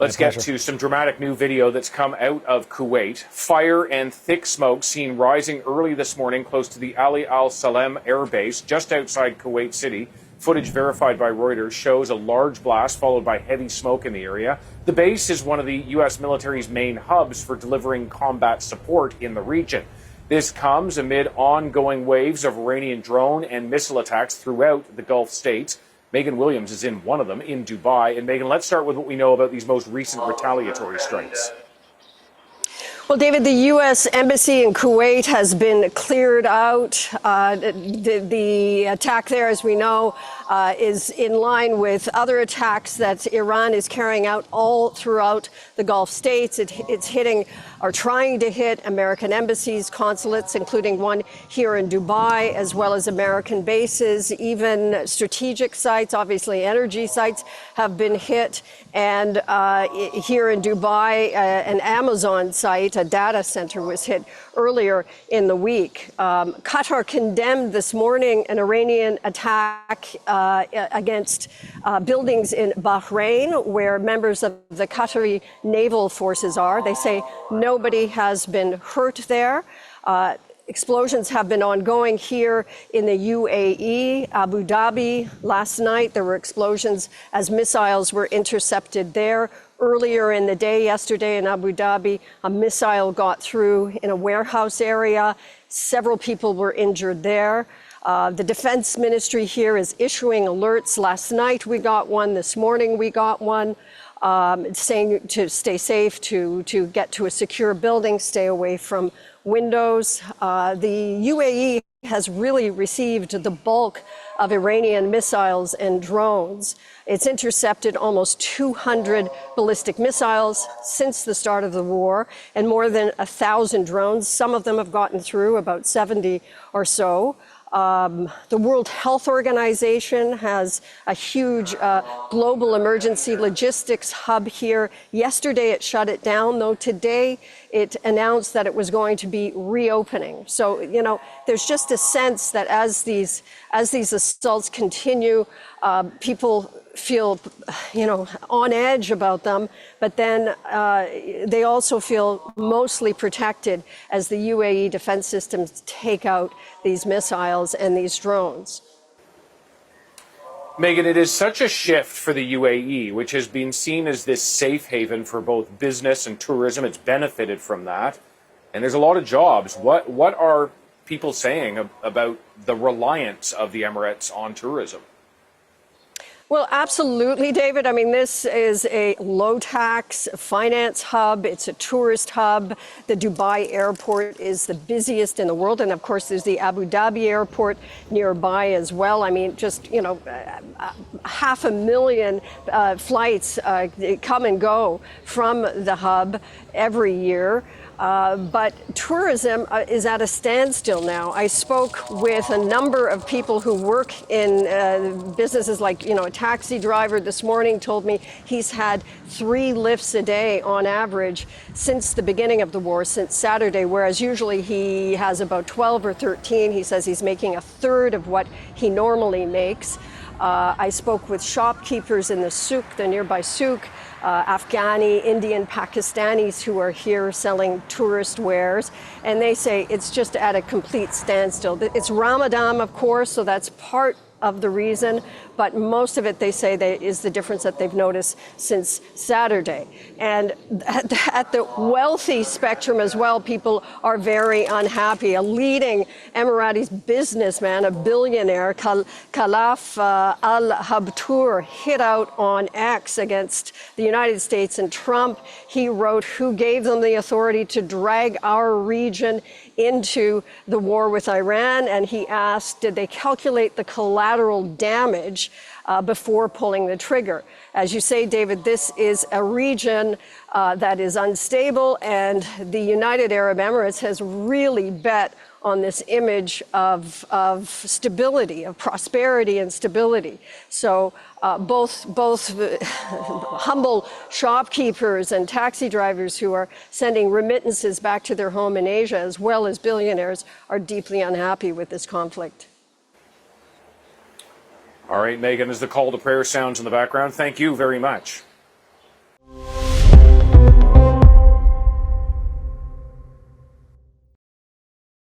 Let's get to some dramatic new video that's come out of Kuwait. Fire and thick smoke seen rising early this morning close to the Ali Al Salem air base just outside Kuwait City. Footage verified by Reuters shows a large blast followed by heavy smoke in the area. The base is one of the U.S. military's main hubs for delivering combat support in the region. This comes amid ongoing waves of Iranian drone and missile attacks throughout the Gulf states. Megan Williams is in one of them in Dubai. And Megan, let's start with what we know about these most recent retaliatory strikes. Well, David, the U.S. Embassy in Kuwait has been cleared out. The attack there, as we know, is in line with other attacks that Iran is carrying out all throughout the Gulf states. It's hitting or trying to hit American embassies, consulates, including one here in Dubai, as well as American bases. Even strategic sites, obviously energy sites, have been hit. And here in Dubai, an Amazon site, a data center, was hit earlier in the week. Qatar condemned this morning an Iranian attack against buildings in Bahrain, where members of the Qatari naval forces are. They say nobody has been hurt there. Explosions have been ongoing here in the UAE, Abu Dhabi. Last night, there were explosions as missiles were intercepted there. Earlier in the day, yesterday in Abu Dhabi, a missile got through in a warehouse area. Several people were injured there. The Defense Ministry here is issuing alerts. Last night we got one. This morning we got one saying to stay safe, to get to a secure building, stay away from windows. The UAE has really received the bulk of Iranian missiles and drones. It's intercepted almost 200 ballistic missiles since the start of the war and more than 1,000 drones. Some of them have gotten through, about 70 or so. The World Health Organization has a huge global emergency logistics hub here. Yesterday it shut it down, though today it announced that it was going to be reopening. So, you know, there's just a sense that as these assaults continue, people feel, you know, on edge about them, but then they also feel mostly protected as the UAE defense systems take out these missiles and these drones. Megan, it is such a shift for the UAE, which has been seen as this safe haven for both business and tourism. It's benefited from that. And there's a lot of jobs. What are people saying about the reliance of the Emirates on tourism? Well, absolutely, David. I mean, this is a low-tax finance hub. It's a tourist hub. The Dubai airport is the busiest in the world. And, of course, there's the Abu Dhabi airport nearby as well. I mean, just, you know, 500,000 flights come and go from the hub every year. But tourism is at a standstill now. I spoke with a number of people who work in businesses like, you know, a taxi driver this morning told me he's had 3 lifts a day on average since the beginning of the war, since Saturday, whereas usually he has about 12 or 13. He says he's making a third of what he normally makes. I spoke with shopkeepers in the souk, the nearby souk, Afghani, Indian, Pakistanis who are here selling tourist wares, and they say it's just at a complete standstill. It's Ramadan, of course, so that's part of the reason, but most of it, they say, is the difference that they've noticed since Saturday. And at the wealthy spectrum as well, people are very unhappy. A leading Emirati businessman, a billionaire, Khalaf al-Habtour, hit out on X against the United States and Trump. He wrote, "Who gave them the authority to drag our region into the war with Iran?" And he asked, did they calculate the collateral damage before pulling the trigger? As you say, David, this is a region that is unstable, and the United Arab Emirates has really bet on this image of stability, of prosperity and stability. So both humble shopkeepers and taxi drivers who are sending remittances back to their home in Asia, as well as billionaires, are deeply unhappy with this conflict. All right, Megan, as the call to prayer sounds in the background, thank you very much.